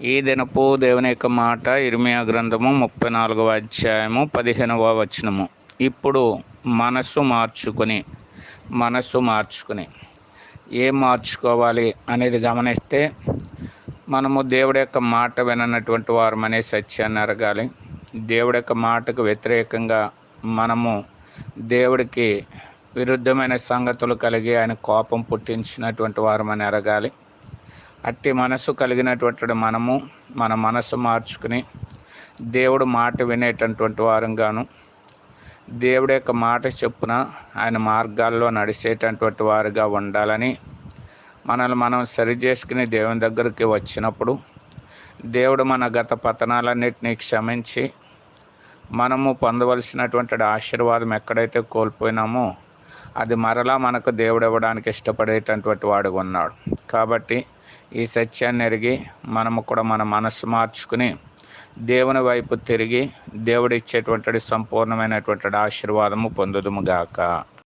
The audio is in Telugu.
ఈ దినపు దేవుని యొక్క మాట ఇర్మియా గ్రంథము 34వ అధ్యాయము 15వ వచనము. ఇప్పుడు మనస్సు మార్చుకుని ఏం మార్చుకోవాలి అనేది గమనిస్తే, మనము దేవుడి యొక్క మాట విననటువంటి వారం అనే సత్యాన్ని ఎరగాలి. దేవుడి యొక్క మాటకు వ్యతిరేకంగా మనము దేవుడికి విరుద్ధమైన సంగతులు కలిగి ఆయన కోపం పుట్టించినటువంటి వారమని ఎరగాలి. అట్టి మనసు కలిగినటువంటి మనము మన మనసు మార్చుకుని దేవుడు మాట వినేటటువంటి వారంగాను, దేవుడి యొక్క మాట చొప్పున ఆయన మార్గాల్లో నడిచేటటువంటి వారుగా ఉండాలని మనల్ని మనం సరిచేసుకుని దేవుని దగ్గరికి వచ్చినప్పుడు, దేవుడు మన గత పతనాలన్నింటినీ క్షమించి మనము పొందవలసినటువంటి ఆశీర్వాదం ఎక్కడైతే కోల్పోయినామో అది మరలా మనకు దేవుడు ఇవ్వడానికి ఇష్టపడేటటువంటి వాడు ఉన్నాడు. కాబట్టి ఈ సత్యాన్ని ఎరిగి మనము కూడా మన మనస్సు మార్చుకుని దేవుని వైపు తిరిగి దేవుడు ఇచ్చేటువంటి సంపూర్ణమైనటువంటి ఆశీర్వాదము పొందుదుము గాక.